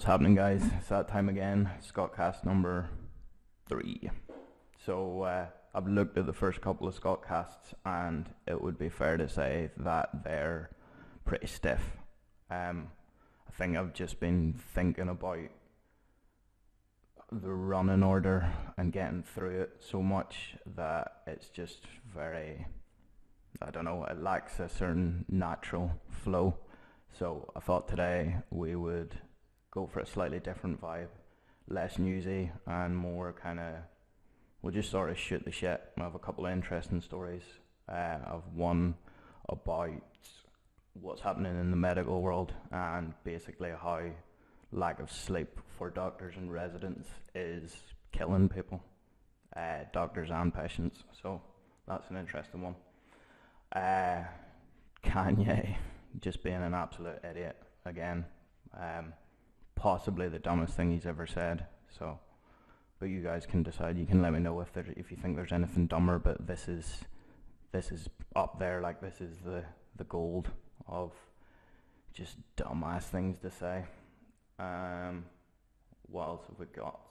What's happening, guys? It's that time again. ScottCast number 3. So I've looked at the first couple of ScottCasts, and it would be fair to say that they're pretty stiff. I think I've just been thinking about the running order and getting through it so much that it's just very, I don't know, it lacks a certain natural flow. So I thought today we would go for a slightly different vibe, less newsy and more kind of, we'll just sort of shoot the shit. I have a couple of interesting stories. I've one about what's happening in the medical world and basically how lack of sleep for doctors and residents is killing people, doctors and patients. So that's an interesting one. Kanye just being an absolute idiot again. Possibly the dumbest thing he's ever said. So, but you guys can decide. You can let me know if you think there's anything dumber. But this is up there. Like, this is the gold of just dumbass things to say. What else have we got?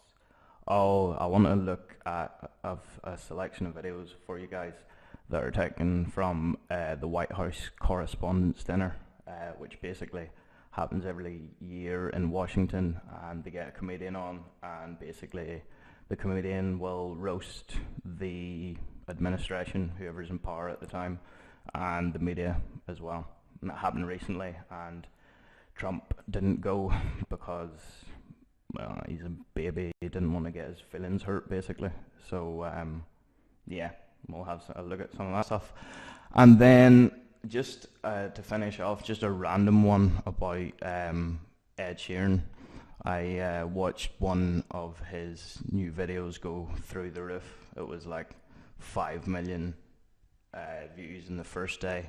Oh, I want to look at a selection of videos for you guys that are taken from the White House Correspondents' Dinner, which basically happens every year in Washington, and they get a comedian on, and basically the comedian will roast the administration, whoever's in power at the time, and the media as well. And that happened recently, and Trump didn't go because, well, he's a baby. He didn't want to get his feelings hurt, basically. So, yeah, we'll have a look at some of that stuff. And then, just to finish off, just a random one about Ed Sheeran. I watched one of his new videos go through the roof. It was like 5 million views in the first day,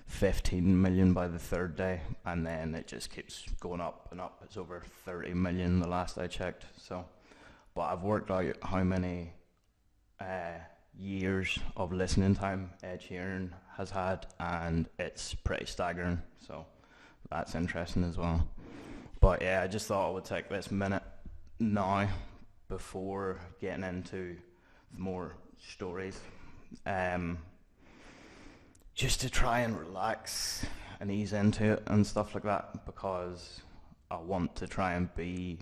15 million by the third day, and then it just keeps going up and up. It's over 30 million the last I checked. So, but I've worked out how many years of listening time Ed Sheeran has had, and it's pretty staggering. So that's interesting as well. But yeah, I just thought I would take this minute now before getting into more stories, just to try and relax and ease into it and stuff like that, because I want to try and be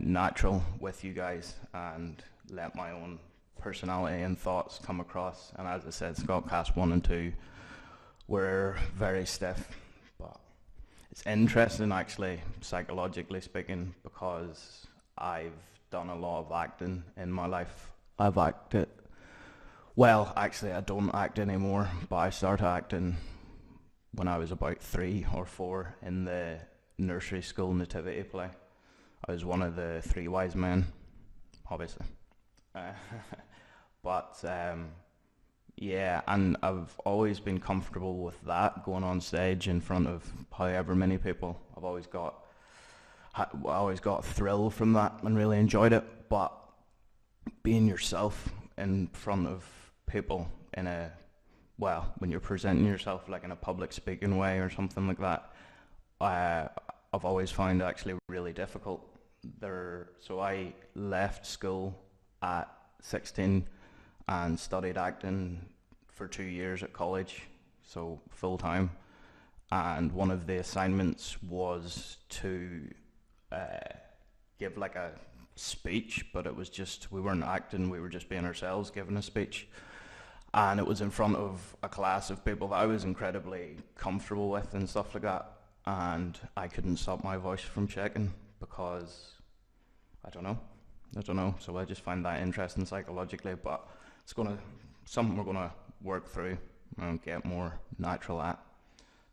natural with you guys and let my own personality and thoughts come across. And as I said, ScottCast 1 and 2 were very stiff, but it's interesting actually, psychologically speaking, because I've done a lot of acting in my life. I've acted, well, actually I don't act anymore, but I started acting when I was about 3 or 4 in the nursery school nativity play. I was one of the 3 wise men, obviously. But yeah, and I've always been comfortable with that, going on stage in front of however many people. I always got a thrill from that and really enjoyed it. But being yourself in front of people in a, well, when you're presenting yourself like in a public speaking way or something like that, I've always found actually really difficult. So I left school at 16 and studied acting for 2 years at college, so full time. And one of the assignments was to give like a speech, but it was just, we weren't acting, we were just being ourselves giving a speech. And it was in front of a class of people that I was incredibly comfortable with and stuff like that. And I couldn't stop my voice from shaking because, I don't know. So I just find that interesting psychologically, but it's something we're gonna work through and get more natural at.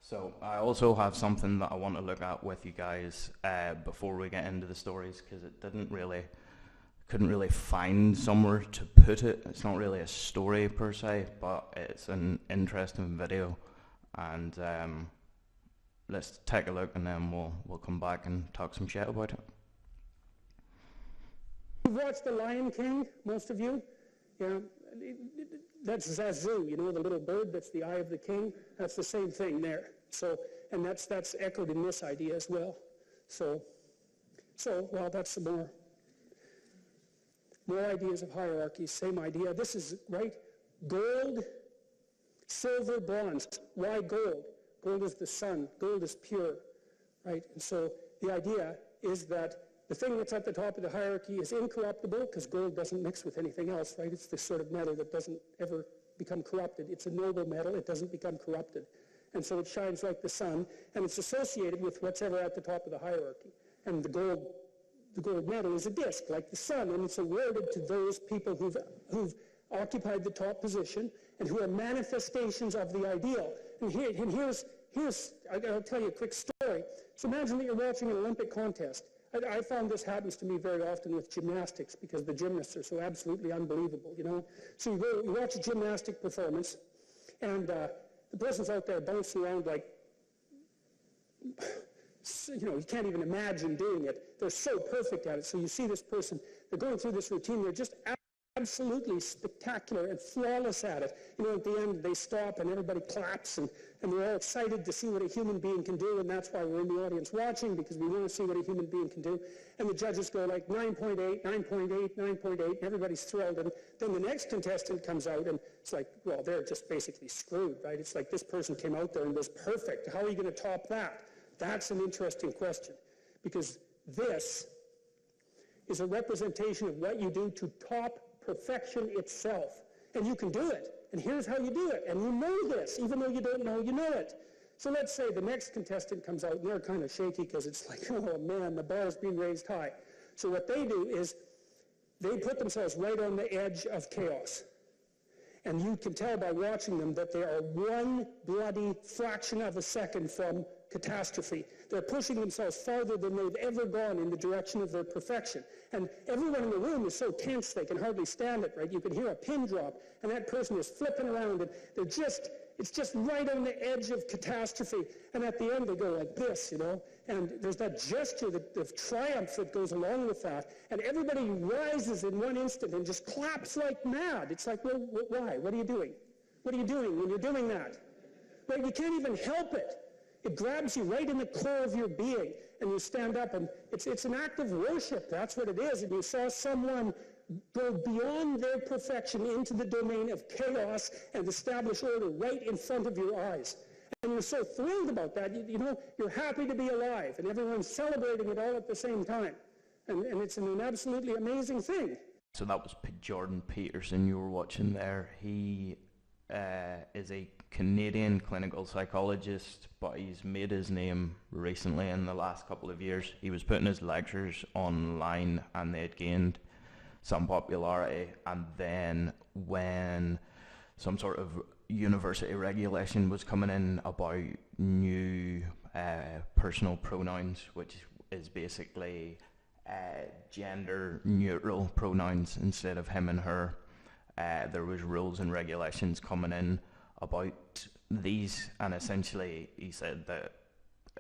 So I also have something that I want to look at with you guys before we get into the stories, because it couldn't really find somewhere to put it. It's not really a story per se, but it's an interesting video, and let's take a look and then we'll come back and talk some shit about it. You've watched The Lion King, most of you? Yeah, that's Zazu, you know, the little bird that's the eye of the king. That's the same thing there. So, and that's echoed in this idea as well. So, So, well, that's some more ideas of hierarchies, same idea. This is, right, gold, silver, bronze. Why gold? Gold is the sun. Gold is pure, right? And so the idea is that the thing that's at the top of the hierarchy is incorruptible because gold doesn't mix with anything else, right? It's this sort of metal that doesn't ever become corrupted. It's a noble metal. It doesn't become corrupted. And so it shines like the sun, and it's associated with what's ever at the top of the hierarchy. And the gold medal is a disc, like the sun, and it's awarded to those people who've occupied the top position and who are manifestations of the ideal. And here's I'll tell you a quick story. So imagine that you're watching an Olympic contest. I found this happens to me very often with gymnastics because the gymnasts are so absolutely unbelievable, you know. So you watch a gymnastic performance, and the person's out there bouncing around like, you know, you can't even imagine doing it. They're so perfect at it. So you see this person, they're going through this routine, they're just absolutely spectacular and flawless at it. You know, at the end, they stop and everybody claps, and we're all excited to see what a human being can do, and that's why we're in the audience watching, because we want to see what a human being can do. And the judges go like 9.8, 9.8, 9.8, and everybody's thrilled. And then the next contestant comes out, and it's like, well, they're just basically screwed, right? It's like this person came out there and was perfect. How are you going to top that? That's an interesting question, because this is a representation of what you do to top perfection itself. And you can do it. And here's how you do it. And you know this. Even though you don't know, you know it. So let's say the next contestant comes out, and they're kind of shaky because it's like, oh man, the bar is being raised high. So what they do is they put themselves right on the edge of chaos. And you can tell by watching them that they are one bloody fraction of a second from catastrophe. They're pushing themselves farther than they've ever gone in the direction of their perfection. And everyone in the room is so tense they can hardly stand it, right? You can hear a pin drop, and that person is flipping around, and it's just right on the edge of catastrophe. And at the end they go like this, you know, and there's that gesture of triumph that goes along with that, and everybody rises in one instant and just claps like mad. It's like, well, why? What are you doing? What are you doing when you're doing that? Right? You can't even help it. It grabs you right in the core of your being, and you stand up, and it's an act of worship. That's what it is. And you saw someone go beyond their perfection into the domain of chaos and establish order right in front of your eyes. And you're so thrilled about that. You know, you're happy to be alive, and everyone's celebrating it all at the same time. And it's an absolutely amazing thing. So that was Jordan Peterson you were watching there. He is a Canadian clinical psychologist, but he's made his name recently in the last couple of years. He was putting his lectures online and they had gained some popularity, and then when some sort of university regulation was coming in about new personal pronouns, which is basically gender neutral pronouns instead of him and her, there was rules and regulations coming in about these, and essentially he said that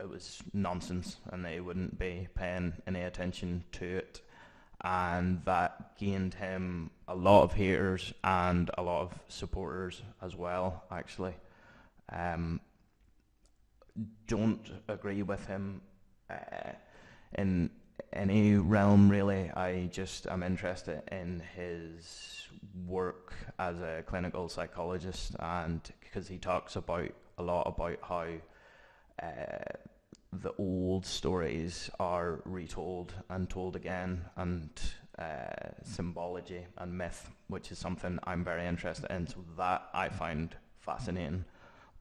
it was nonsense and they wouldn't be paying any attention to it, and that gained him a lot of haters and a lot of supporters as well, actually. Don't agree with him in any realm, really. I just am interested in his work as a clinical psychologist, and because he talks about a lot about how the old stories are retold and told again, and symbology and myth, which is something I'm very interested in, so that I find fascinating.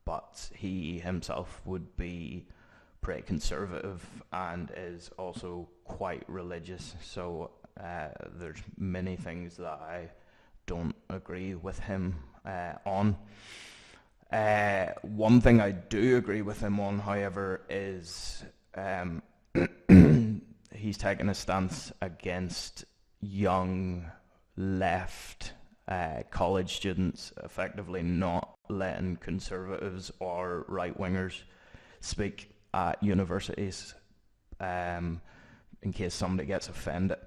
But he himself would be pretty conservative and is also quite religious, so there's many things that I don't agree with him on. One thing I do agree with him on, however, is he's taken a stance against young left college students effectively not letting conservatives or right-wingers speak at universities in case somebody gets offended.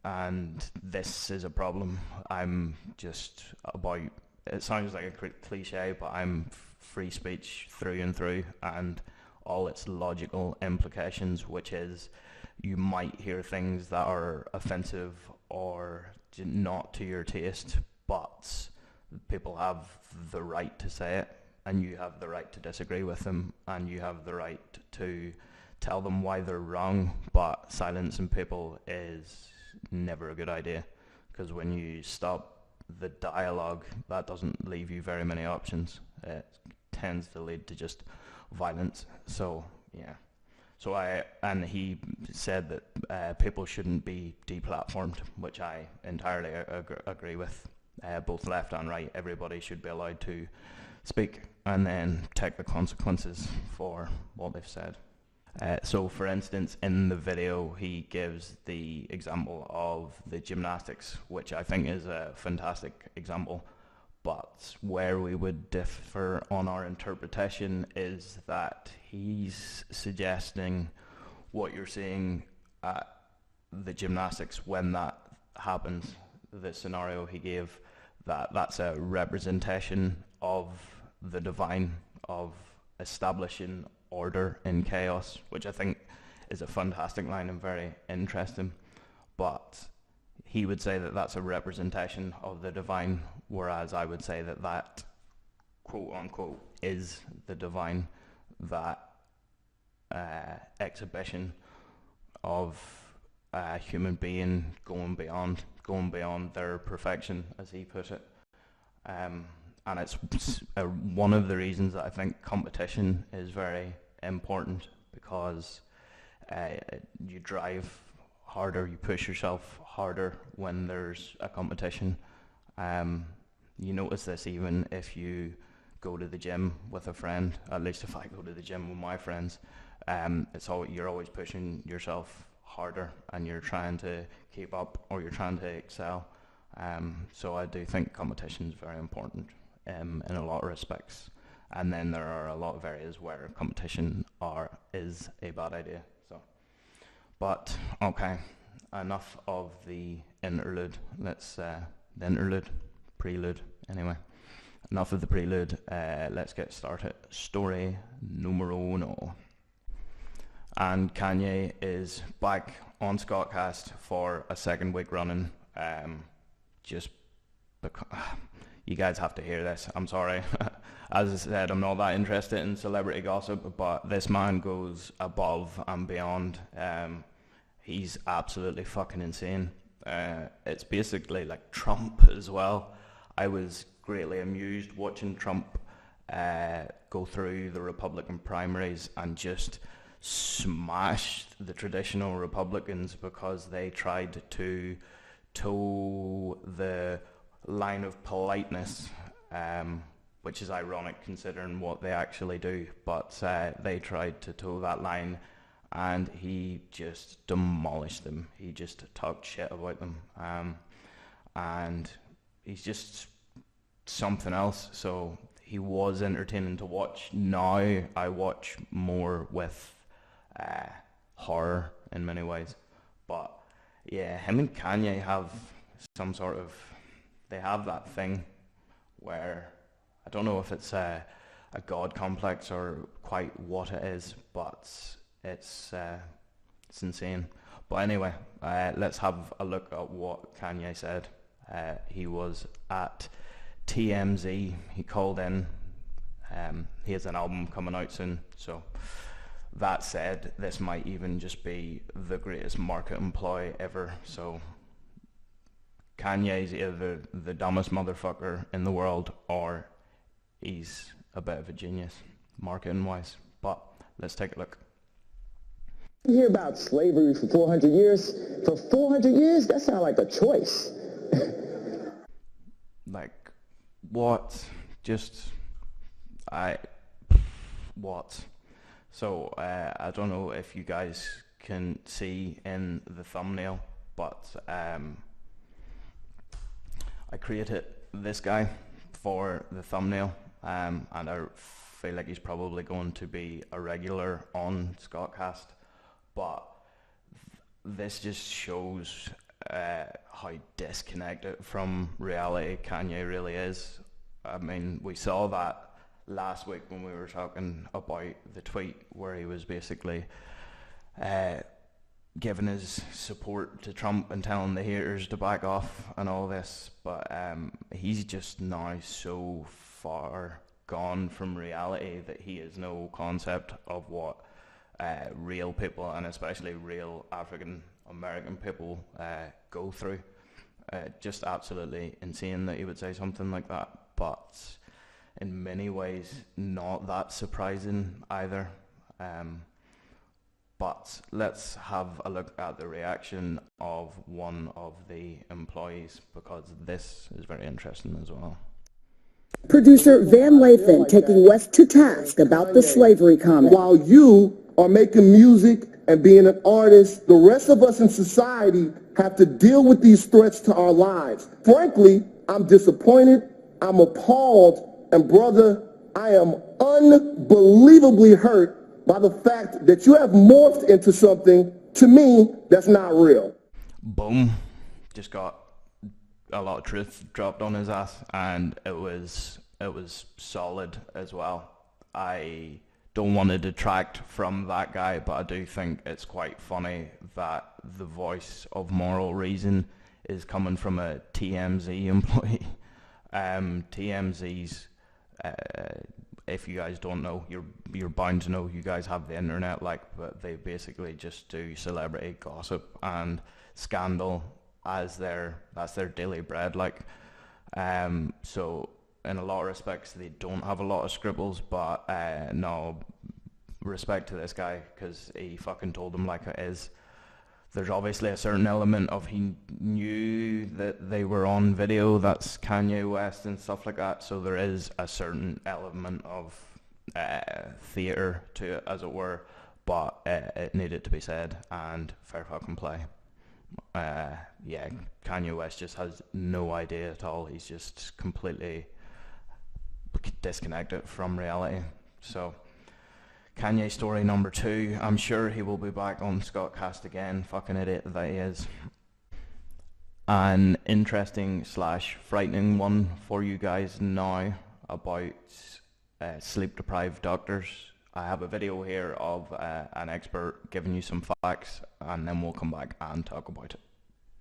And this is a problem. I'm just about, it sounds like a cliche, but I'm free speech through and through, and all its logical implications, which is you might hear things that are offensive or not to your taste, but people have the right to say it, and you have the right to disagree with them, and you have the right to tell them why they're wrong. But silencing people is never a good idea, because when you stop the dialogue, that doesn't leave you very many options. It tends to lead to just violence. So yeah. And he said that people shouldn't be deplatformed, which I entirely agree with. Both left and right, everybody should be allowed to speak and then take the consequences for what they've said. So for instance, in the video, he gives the example of the gymnastics, which I think is a fantastic example. But where we would differ on our interpretation is that he's suggesting what you're seeing at the gymnastics when that happens, the scenario he gave, that's a representation of the divine, of establishing order in chaos, which I think is a fantastic line and very interesting. But he would say that that's a representation of the divine, whereas I would say that that, quote unquote, is the divine, that exhibition of a human being going beyond their perfection, as he put it. And it's one of the reasons that I think competition is very important, because you drive harder, you push yourself harder when there's a competition. You notice this even if you go to the gym with a friend. At least if I go to the gym with my friends, you're always pushing yourself harder, and you're trying to keep up, or you're trying to excel. So I do think competition is very important in a lot of respects. And then there are a lot of areas where competition is a bad idea. But okay, enough of the interlude. Prelude, anyway. Enough of the prelude. Let's get started. Story numero uno. And Kanye is back on ScottCast for a second week running. Just because you guys have to hear this. I'm sorry. As I said, I'm not that interested in celebrity gossip, but this man goes above and beyond. He's absolutely fucking insane. It's basically like Trump as well. I was greatly amused watching Trump go through the Republican primaries and just smashed the traditional Republicans because they tried to toe the line of politeness, which is ironic considering what they actually do, but they tried to toe that line, and he just demolished them. He just talked shit about them, and he's just something else. So he was entertaining to watch. Now I watch more with horror in many ways, but yeah, him and Kanye have they have that thing where I don't know if it's a god complex or quite what it is, but it's insane. But anyway, let's have a look at what Kanye said. He was at TMZ. He called in. He has an album coming out soon. So that said, this might even just be the greatest marketing ploy ever. So Kanye's either the dumbest motherfucker in the world, or he's a bit of a genius, marketing-wise. But let's take a look. You hear about slavery for 400 years? For 400 years? That sounds like a choice. Like, what? What? So, I don't know if you guys can see in the thumbnail, but I created this guy for the thumbnail, and I feel like he's probably going to be a regular on ScottCast, but this just shows how disconnected from reality Kanye really is. I mean, we saw that last week when we were talking about the tweet where he was basically giving his support to Trump and telling the haters to back off and all this, but he's just now so far gone from reality that he has no concept of what real people, and especially real African American people, go through. Just absolutely insane that he would say something like that, but in many ways not that surprising either. But let's have a look at the reaction of one of the employees, because this is very interesting as well. Producer Van Lathan taking West to task about the slavery comment. While you are making music and being an artist, the rest of us in society have to deal with these threats to our lives. Frankly, I'm disappointed, I'm appalled, and brother, I am unbelievably hurt by the fact that you have morphed into something, to me, that's not real. Boom. Just got a lot of truth dropped on his ass, and it was solid as well. I don't want to detract from that guy, but I do think it's quite funny that the voice of moral reason is coming from a TMZ employee. TMZ's, if you guys don't know, you're bound to know. You guys have the internet, but they basically just do celebrity gossip and scandal that's their daily bread. So in a lot of respects, they don't have a lot of scruples, but no, respect to this guy, because he fucking told them like it is. There's obviously a certain element of he knew that they were on video, that's Kanye West and stuff like that, so there is a certain element of theatre to it, as it were, but it needed to be said, and fair fucking play. Yeah, Kanye West just has no idea at all. He's just completely disconnected from reality. So Kanye story number 2. I'm sure he will be back on ScottCast again. Fucking idiot that he is. An interesting / frightening one for you guys now about sleep-deprived doctors. I have a video here of an expert giving you some facts, and then we'll come back and talk about it.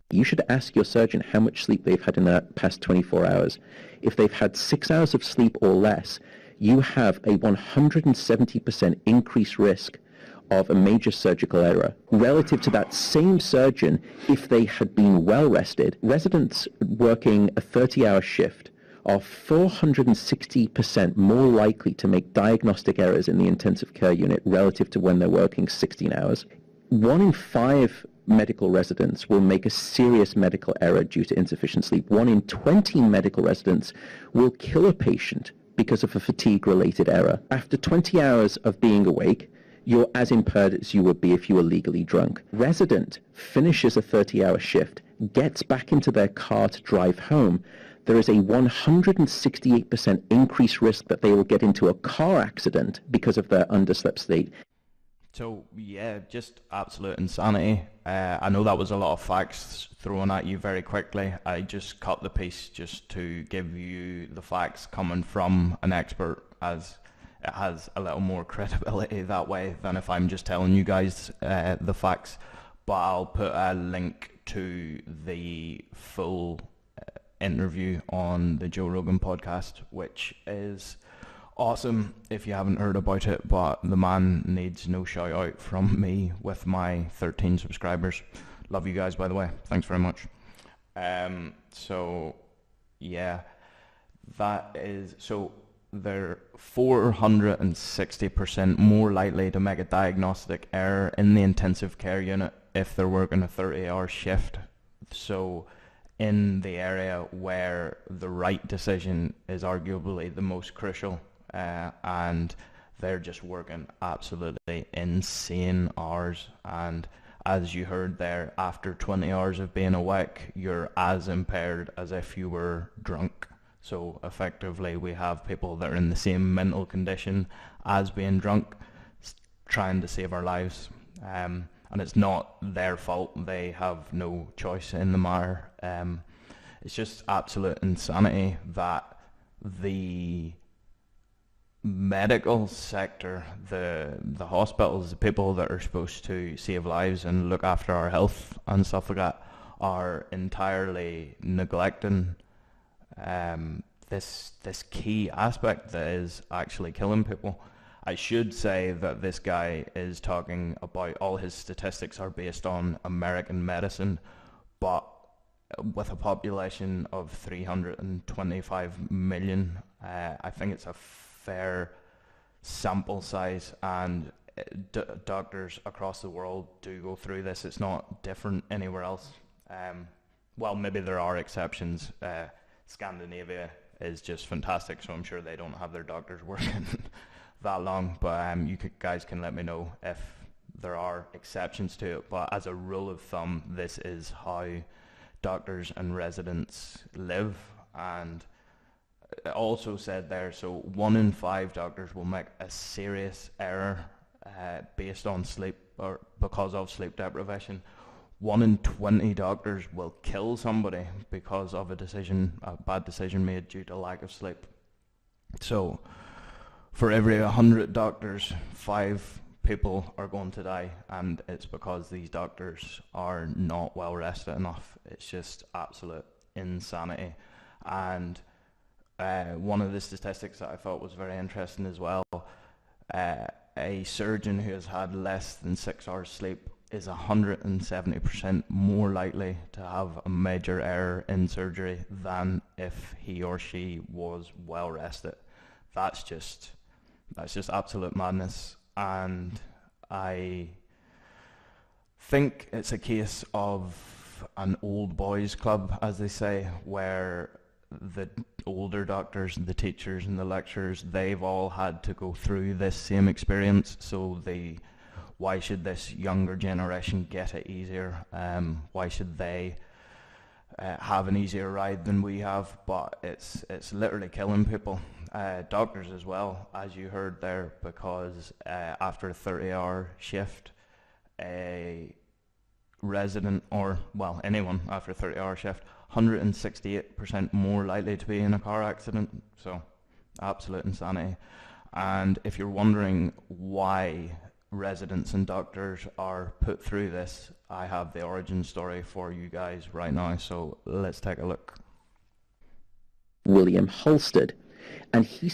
You should ask your surgeon how much sleep they've had in the past 24 hours. If they've had 6 hours of sleep or less, you have a 170% increased risk of a major surgical error relative to that same surgeon if they had been well rested. Residents working a 30-hour shift are 460% more likely to make diagnostic errors in the intensive care unit relative to when they're working 16 hours. 1 in 5 medical residents will make a serious medical error due to insufficient sleep. 1 in 20 medical residents will kill a patient because of a fatigue-related error. After 20 hours of being awake, you're as impaired as you would be if you were legally drunk. Resident finishes a 30-hour shift, gets back into their car to drive home. There is a 168% increased risk that they will get into a car accident because of their underslept state. So, yeah, just absolute insanity. I know that was a lot of facts thrown at you very quickly. I just cut the piece just to give you the facts coming from an expert, as it has a little more credibility that way than if I'm just telling you guys the facts. But I'll put a link to the full interview on the Joe Rogan podcast, which is awesome if you haven't heard about it, but the man needs no shout out from me with my 13 subscribers. Love you guys, by the way. Thanks very much. So yeah, that is, so they're 460% more likely to make a diagnostic error in the intensive care unit if they're working a 30-hour shift. So in the area where the right decision is arguably the most crucial, and they're just working absolutely insane hours, and as you heard there, after 20 hours of being awake, you're as impaired as if you were drunk. So effectively we have people that are in the same mental condition as being drunk, trying to save our lives, and it's not their fault. They have no choice in the matter. It's just absolute insanity that the medical sector, the hospitals, the people that are supposed to save lives and look after our health and stuff like that, are entirely neglecting this key aspect that is actually killing people. I should say that this guy is talking about, all his statistics are based on American medicine, but with a population of 325 million, I think it's a fair sample size, and doctors across the world do go through this. It's not different anywhere else. Well, maybe there are exceptions. Scandinavia is just fantastic, so I'm sure they don't have their doctors working that long, but you guys can let me know if there are exceptions to it. But as a rule of thumb, this is how doctors and residents live. And it also said there, so 1 in 5 doctors will make a serious error based on sleep, or because of sleep deprivation. 1 in 20 doctors will kill somebody because of a bad decision made due to lack of sleep. So for every 100 doctors, 5 people are going to die, and it's because these doctors are not well rested enough. It's just absolute insanity. And one of the statistics that I thought was very interesting as well, a surgeon who has had less than 6 hours sleep is 170% more likely to have a major error in surgery than if he or she was well rested. That's just absolute madness. And I think it's a case of an old boys club, as they say, where the older doctors, the teachers and the lecturers, they've all had to go through this same experience. So why should this younger generation get it easier? Why should they have an easier ride than we have? But it's literally killing people. Doctors as well, as you heard there, because after a 30-hour shift, a resident, or well, anyone after a 30-hour shift, 168% more likely to be in a car accident. So absolute insanity. And if you're wondering why residents and doctors are put through this, I have the origin story for you guys right now, so let's take a look. William Halstead. And he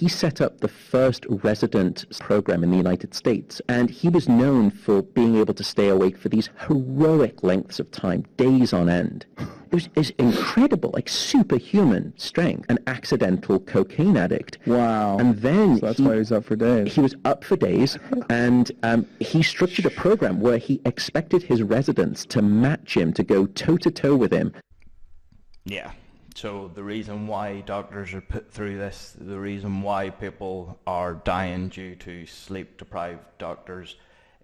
set up the first resident program in the United States. And he was known for being able to stay awake for these heroic lengths of time, days on end. It was incredible, like superhuman strength. An accidental cocaine addict. Wow. And then so that's why he was up for days. He was up for days, and he structured a program where he expected his residents to match him, to go toe-to-toe with him. Yeah. So the reason why doctors are put through this, the reason why people are dying due to sleep-deprived doctors,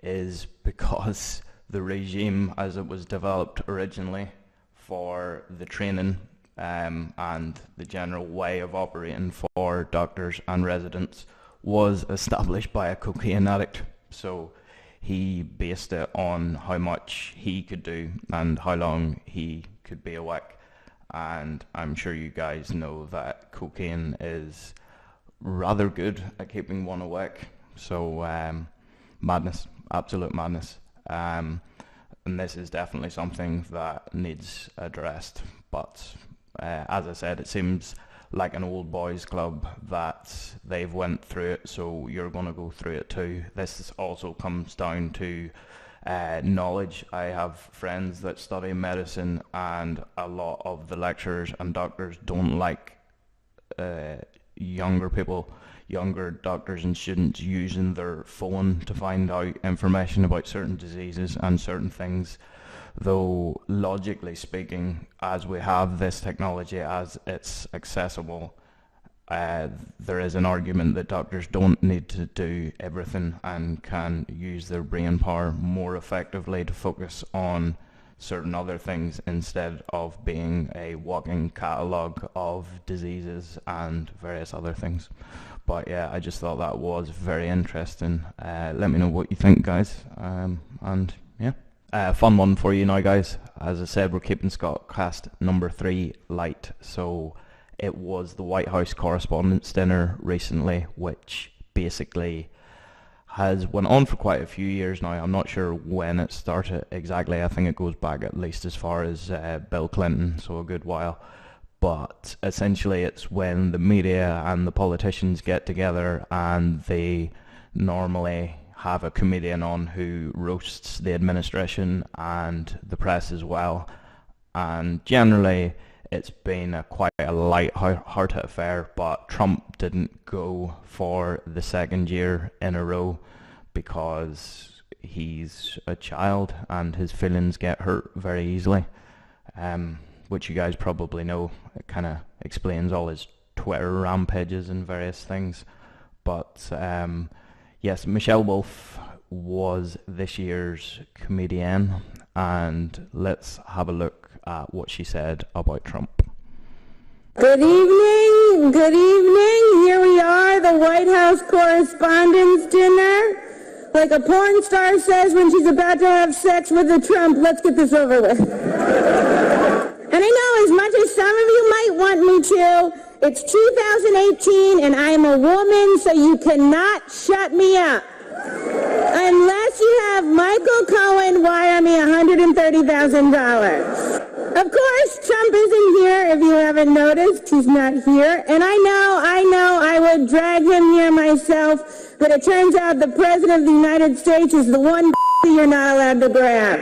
is because the regime, as it was developed originally for the training and the general way of operating for doctors and residents, was established by a cocaine addict. So he based it on how much he could do and how long he could be awake. And I'm sure you guys know that cocaine is rather good at keeping one awake. So madness, absolute madness. And this is definitely something that needs addressed. But as I said, it seems like an old boys club that they've went through it, so you're going to go through it too. This also comes down to knowledge. I have friends that study medicine, and a lot of the lecturers and doctors don't like younger doctors and students using their phone to find out information about certain diseases and certain things. Though logically speaking, as we have this technology, as it's accessible, there is an argument that doctors don't need to do everything and can use their brain power more effectively to focus on certain other things instead of being a walking catalogue of diseases and various other things. But yeah, I just thought that was very interesting. Let me know what you think, guys. And yeah, fun one for you now, guys. As I said, we're keeping ScottCast number 3 light, so it was the White House Correspondents' Dinner recently, which basically has went on for quite a few years now. I'm not sure when it started exactly. I think it goes back at least as far as Bill Clinton, so a good while. But essentially it's when the media and the politicians get together and they normally have a comedian on who roasts the administration and the press as well. And generally it's been quite a light-hearted affair, but Trump didn't go for the second year in a row because he's a child and his feelings get hurt very easily, which you guys probably know. It kind of explains all his Twitter rampages and various things. But yes, Michelle Wolf was this year's comedian, and let's have a look at what she said about Trump. Good evening, good evening. Here we are, the White House Correspondents' Dinner. Like a porn star says when she's about to have sex with a Trump, let's get this over with. And I know, as much as some of you might want me to, it's 2018 and I'm a woman, so you cannot shut me up. Unless you have Michael Cohen wire me $130,000. Of course, Trump isn't here, if you haven't noticed. He's not here. And I know, I would drag him here myself, but it turns out the President of the United States is the one you're not allowed to grab.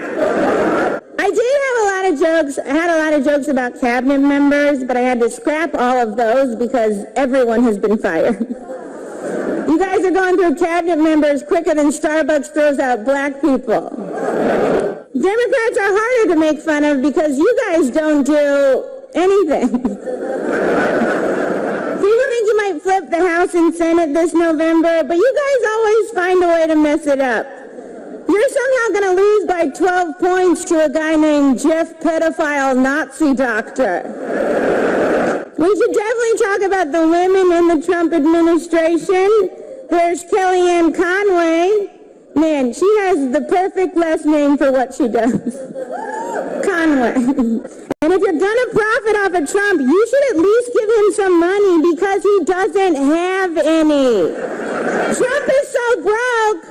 I did have a lot of jokes. I had a lot of jokes about cabinet members, but I had to scrap all of those because everyone has been fired. You guys are going through cabinet members quicker than Starbucks throws out black people. Democrats are harder to make fun of because you guys don't do anything. People think you might flip the House and Senate this November, but you guys always find a way to mess it up. You're somehow going to lose by 12 points to a guy named Jeff Pedophile Nazi Doctor. We should definitely talk about the women in the Trump administration. There's Kellyanne Conway. Man, she has the perfect last name for what she does. Conway. And if you're going to profit off of Trump, you should at least give him some money because he doesn't have any. Trump is so broke.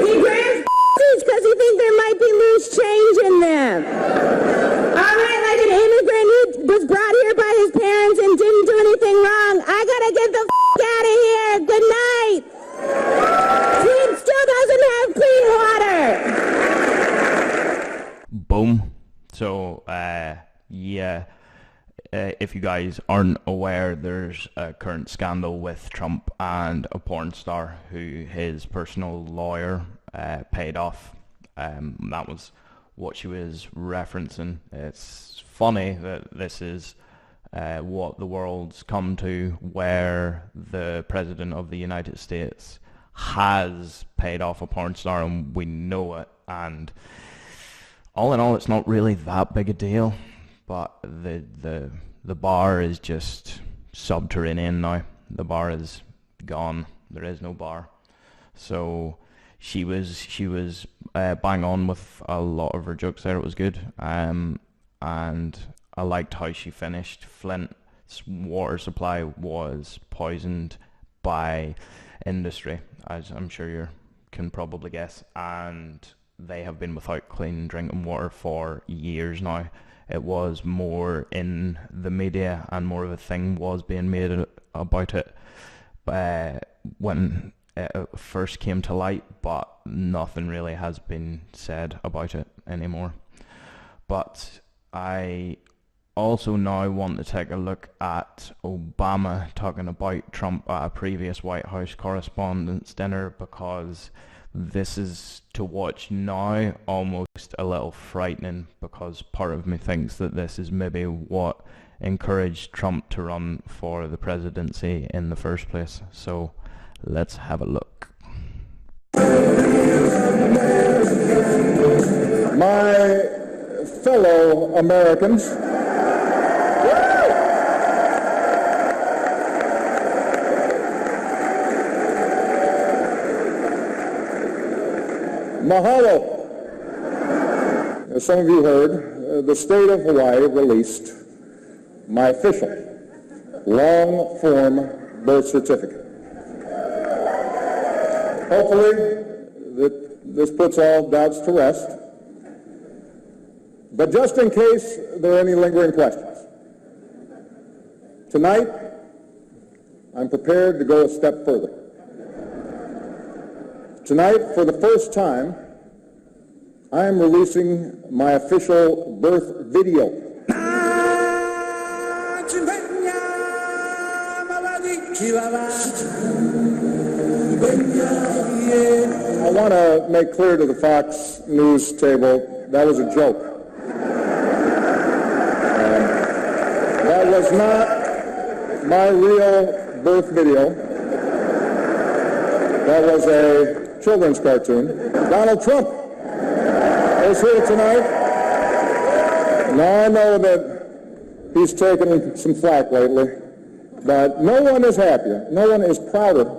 He grabs because he thinks there might be loose change in them. All right, like an immigrant who was brought here by his parents and didn't do anything wrong. I gotta get the out of here. Good night. He still doesn't have clean water. Boom. So, if you guys aren't aware, there's a current scandal with Trump and a porn star who his personal lawyer paid off. That was what she was referencing. It's funny that this is what the world's come to, where the President of the United States has paid off a porn star and we know it. And all in all, it's not really that big a deal, but the bar is just subterranean now. The bar is gone. There is no bar. So she was bang on with a lot of her jokes there. It was good. And I liked how she finished. Flint's water supply was poisoned by industry, as I'm sure you can probably guess, and they have been without clean drinking water for years now. It was more in the media and more of a thing was being made about it when it first came to light, but nothing really has been said about it anymore. But I also now want to take a look at Obama talking about Trump at a previous White House Correspondents' Dinner, because this is, to watch now, almost a little frightening, because part of me thinks that this is maybe what encouraged Trump to run for the presidency in the first place. So let's have a look. My fellow Americans, mahalo. As some of you heard, the state of Hawaii released my official long-form birth certificate. Hopefully, this puts all doubts to rest. But just in case there are any lingering questions, tonight, I'm prepared to go a step further. Tonight, for the first time, I am releasing my official birth video. I want to make clear to the Fox News table, that was a joke. That was not my real birth video. That was a children's cartoon. Donald Trump is here tonight. Now, I know that he's taken some flack lately, but no one is happier, no one is prouder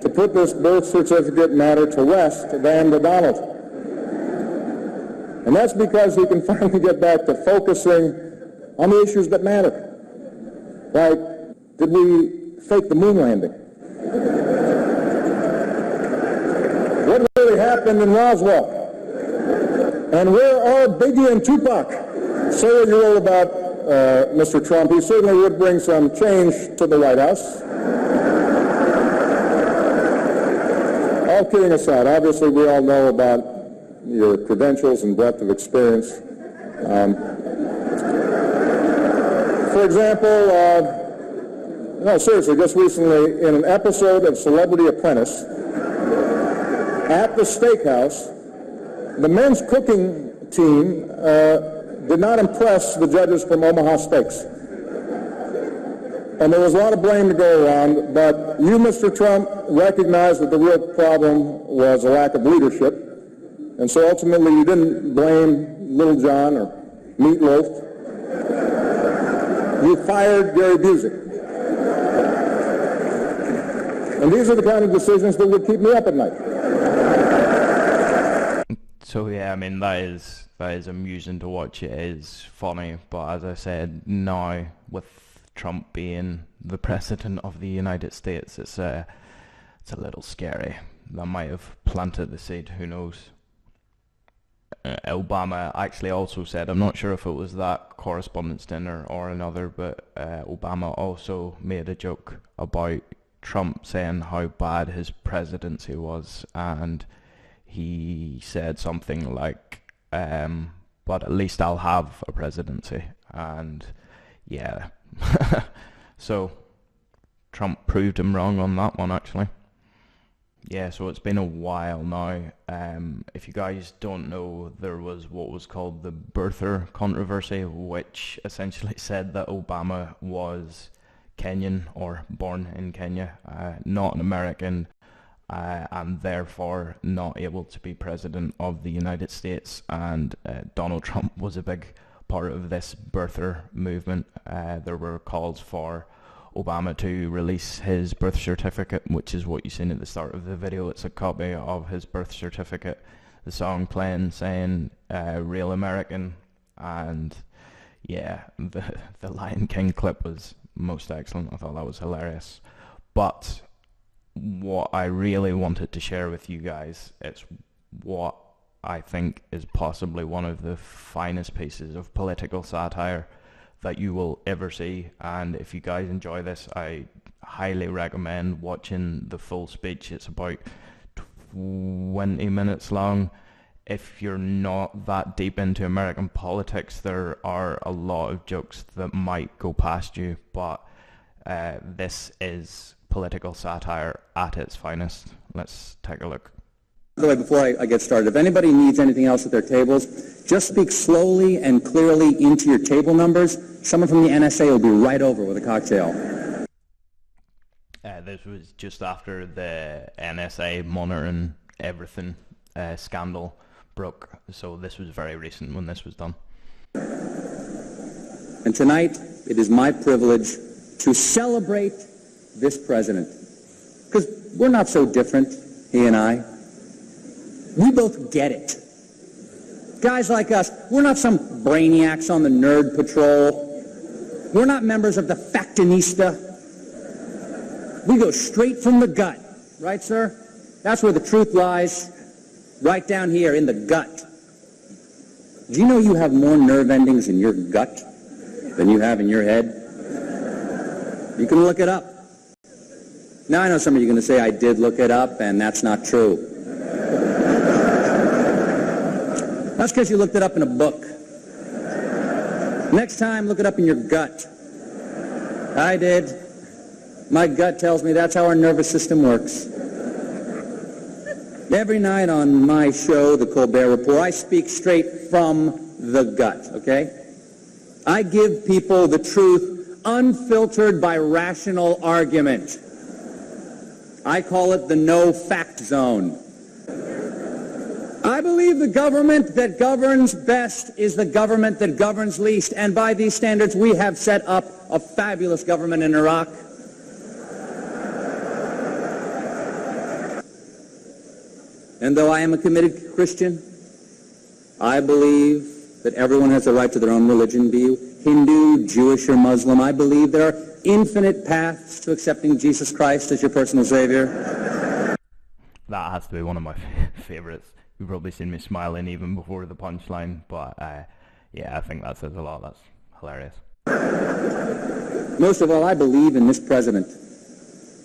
to put this birth certificate matter to rest than the Donald. And that's because he can finally get back to focusing on the issues that matter. Like, did we fake the moon landing? What really happened in Roswell? And where are Biggie and Tupac? Say what you will about Mr. Trump. He certainly would bring some change to the White House. All kidding aside, obviously we all know about your credentials and breadth of experience. For example, no, seriously, just recently in an episode of Celebrity Apprentice, at the steakhouse, the men's cooking team did not impress the judges from Omaha Steaks. And there was a lot of blame to go around, but you, Mr. Trump, recognized that the real problem was a lack of leadership. And so ultimately you didn't blame Little John or Meatloaf. You fired Gary Busey. And these are the kind of decisions that would keep me up at night. So yeah, I mean, that is amusing to watch. It is funny, but as I said, now with Trump being the president of the United States, it's a little scary. That might have planted the seed, who knows. Obama actually also said, I'm not sure if it was that correspondence dinner or another, but Obama also made a joke about Trump saying how bad his presidency was, and he said something like, but at least I'll have a presidency. And yeah, so Trump proved him wrong on that one, actually. Yeah, so it's been a while now. If you guys don't know, there was what was called the birther controversy, which essentially said that Obama was Kenyan or born in Kenya, not an American, and therefore not able to be president of the United States. And Donald Trump was a big part of this birther movement. There were calls for Obama to release his birth certificate, which is what you seen at the start of the video. It's a copy of his birth certificate, the song playing saying real American, and yeah, the Lion King clip was most excellent. I thought that was hilarious. But what I really wanted to share with you guys is what I think is possibly one of the finest pieces of political satire that you will ever see. And if you guys enjoy this, I highly recommend watching the full speech. It's about 20 minutes long. If you're not that deep into American politics, there are a lot of jokes that might go past you, but this is political satire at its finest. Let's take a look. By the way, before I get started, if anybody needs anything else at their tables, just speak slowly and clearly into your table numbers. Someone from the NSA will be right over with a cocktail. This was just after the NSA monitoring everything scandal broke, so this was very recent when this was done. And tonight, it is my privilege to celebrate this president. Because we're not so different, he and I. We both get it. Guys like us, we're not some brainiacs on the nerd patrol. We're not members of the Factinista. We go straight from the gut. Right, sir? That's where the truth lies. Right down here in the gut. Do you know you have more nerve endings in your gut than you have in your head? You can look it up. Now I know some of you are going to say, I did look it up, and that's not true. That's because you looked it up in a book. Next time, look it up in your gut. I did. My gut tells me that's how our nervous system works. Every night on my show, The Colbert Report, I speak straight from the gut, okay? I give people the truth unfiltered by rational argument. I call it the no-fact zone. I believe the government that governs best is the government that governs least, and by these standards, we have set up a fabulous government in Iraq. And though I am a committed Christian, I believe that everyone has the right to their own religion, be you Hindu, Jewish, or Muslim. I believe there are infinite paths to accepting Jesus Christ as your personal Savior. That has to be one of my favorites. You've probably seen me smiling even before the punchline, but yeah, I think that says a lot. That's hilarious. Most of all, I believe in this president.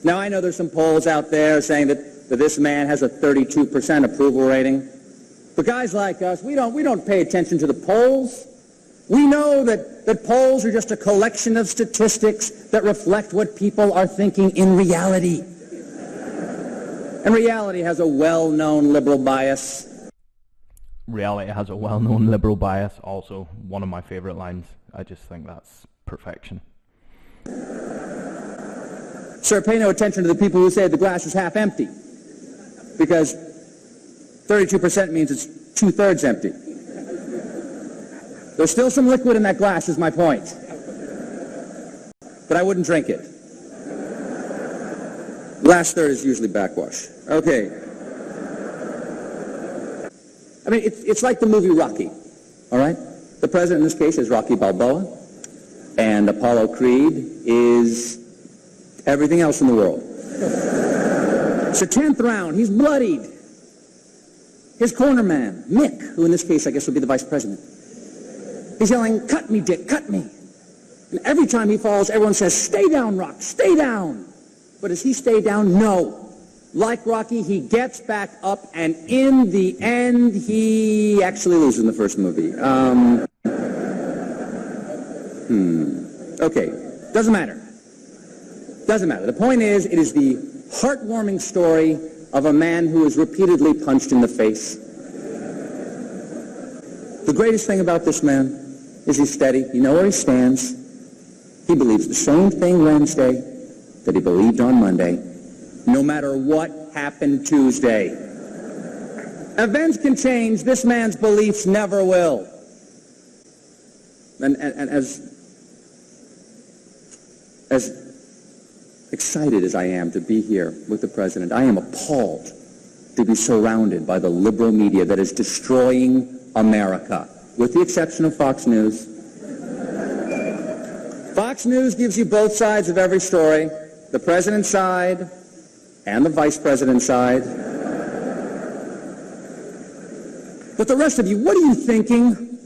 Now, I know there's some polls out there saying that this man has a 32% approval rating. But guys like us, we don't pay attention to the polls. We know that polls are just a collection of statistics that reflect what people are thinking in reality. And reality has a well-known liberal bias. Reality has a well-known liberal bias. Also, one of my favorite lines. I just think that's perfection. Sir, pay no attention to the people who say the glass is half empty. Because 32% means it's 2/3 empty. There's still some liquid in that glass, is my point. But I wouldn't drink it. Last third is usually backwash. Okay. I mean, it's like the movie Rocky, all right? The president in this case is Rocky Balboa, and Apollo Creed is everything else in the world. It's the 10th round. He's bloodied. His corner man, Mick, who in this case I guess would be the vice president, he's yelling, "Cut me, Dick, cut me." And every time he falls, everyone says, "Stay down, Rock, stay down." But does he stay down? No. Like Rocky, he gets back up, and in the end, he actually loses in the first movie. Okay, doesn't matter. Doesn't matter. The point is, it is the heartwarming story of a man who is repeatedly punched in the face. The greatest thing about this man is he's steady. You know where he stands. He believes the same thing Wednesday that he believed on Monday, no matter what happened Tuesday. Events can change. This man's beliefs never will. And as excited as I am to be here with the president, I am appalled to be surrounded by the liberal media that is destroying America, with the exception of Fox News. Fox News gives you both sides of every story, the president's side and the vice president's side. But the rest of you, what are you thinking?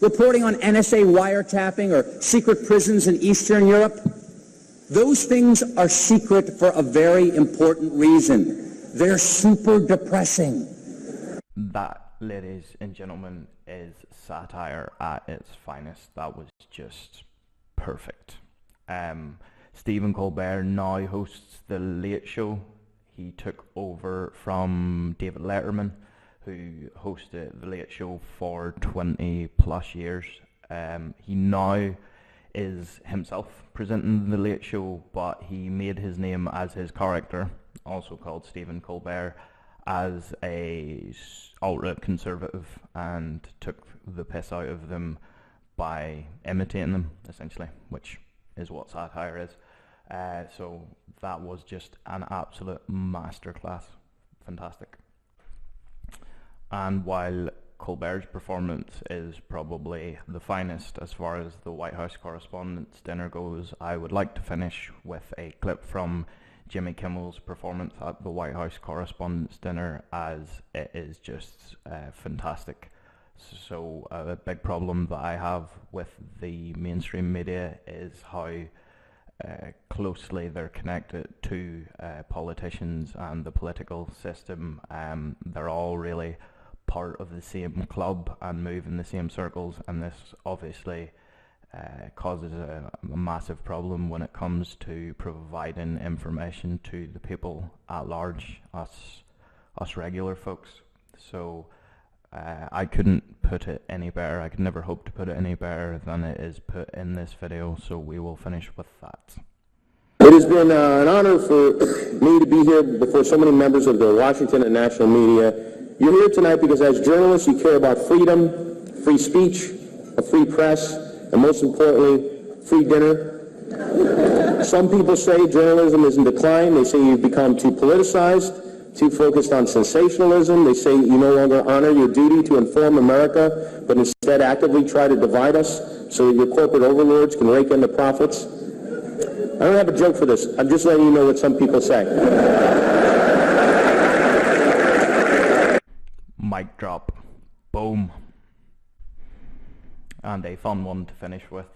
Reporting on NSA wiretapping or secret prisons in Eastern Europe? Those things are secret for a very important reason. They're super depressing. That, ladies and gentlemen, is satire at its finest. That was just perfect. Stephen Colbert now hosts The Late Show. He took over from David Letterman, who hosted The Late Show for 20 plus years. He now is himself presenting The Late Show, but he made his name as his character, also called Stephen Colbert, as a ultra-conservative, and took the piss out of them by imitating them, essentially, which is what satire is. So that was just an absolute masterclass. Fantastic. And while Colbert's performance is probably the finest as far as the White House Correspondents' Dinner goes. I would like to finish with a clip from Jimmy Kimmel's performance at the White House Correspondents' Dinner, as it is just fantastic. So a big problem that I have with the mainstream media is how closely they're connected to politicians and the political system. They're all really part of the same club and move in the same circles, and this obviously causes a massive problem when it comes to providing information to the people at large, us regular folks. So I couldn't put it any better. I could never hope to put it any better than it is put in this video, so we will finish with that. It has been an honor for me to be here before so many members of the Washington and national media. You're here tonight because as journalists you care about freedom, free speech, a free press, and most importantly, free dinner. Some people say journalism is in decline. They say you've become too politicized, too focused on sensationalism. They say you no longer honor your duty to inform America, but instead actively try to divide us so that your corporate overlords can rake in the profits. I don't have a joke for this. I'm just letting you know what some people say. Mic drop. Boom. And a fun one to finish with.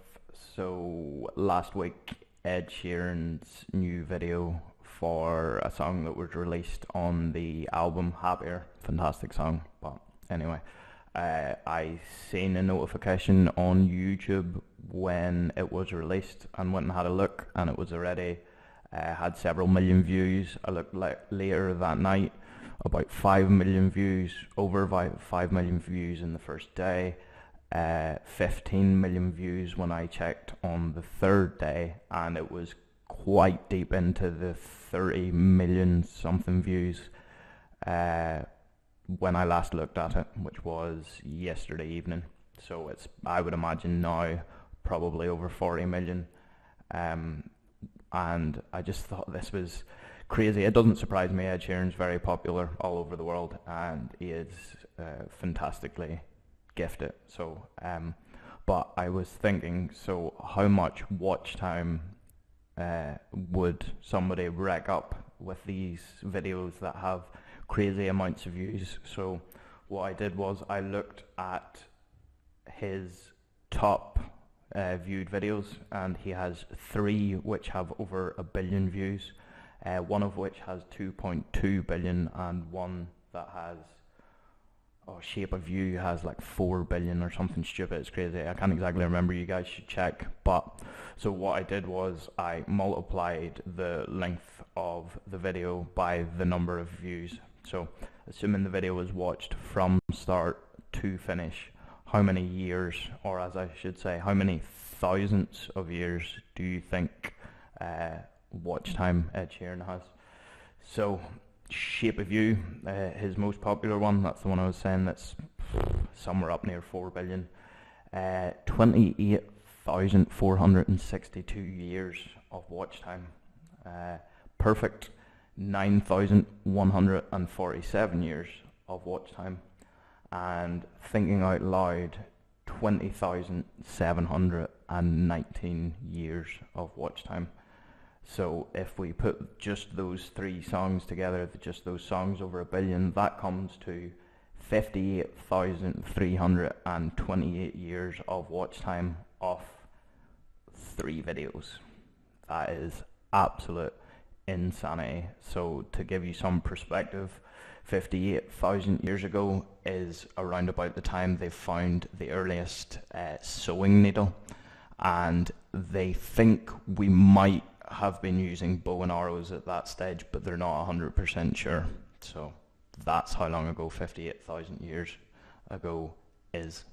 So last week, Ed Sheeran's new video for a song that was released on the album Happier. Fantastic song, but anyway, I seen a notification on YouTube when it was released and went and had a look, and it was already had several million views. I looked later that night, about 5 million views, over 5 million views in the first day, 15 million views when I checked on the third day, and it was quite deep into the 30 million something views when I last looked at it, which was yesterday evening. So it's, I would imagine now, probably over 40 million. And I just thought this was crazy. It doesn't surprise me. Ed Sheeran's very popular all over the world, and he is fantastically gifted. So, but I was thinking, so how much watch time would somebody rack up with these videos that have crazy amounts of views? So what I did was I looked at his top viewed videos, and he has 3 which have over 1 billion views, one of which has 2.2 billion, and one that has Shape of You has like 4 billion or something stupid. It's crazy. I can't exactly remember. You guys should check. But so what I did was I multiplied the length of the video by the number of views. So assuming the video was watched from start to finish, how many years, or as I should say, how many thousands of years do you think watch time Ed Sheeran has? So Shape of You, his most popular one, that's the one I was saying, that's somewhere up near 4 billion. 28,462 years of watch time. Perfect, 9,147 years of watch time. And Thinking Out Loud, 20,719 years of watch time. So if we put just those 3 songs together, just those songs over 1 billion, that comes to 58,328 years of watch time off 3 videos. That is absolute insanity. So to give you some perspective, 58,000 years ago is around about the time they found the earliest sewing needle, and they think we might have been using bow and arrows at that stage, but they're not 100% sure. So that's how long ago 58,000 years ago is.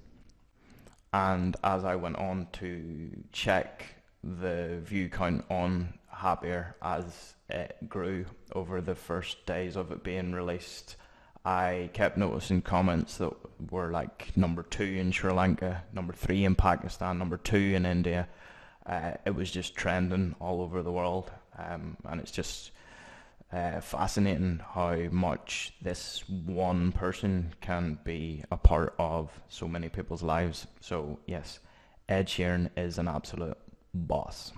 And as I went on to check the view count on Happier as it grew over the first days of it being released, I kept noticing comments that were like number 2 in Sri Lanka, number 3 in Pakistan, number 2 in India. It was just trending all over the world, and it's just fascinating how much this one person can be a part of so many people's lives. So yes, Ed Sheeran is an absolute boss.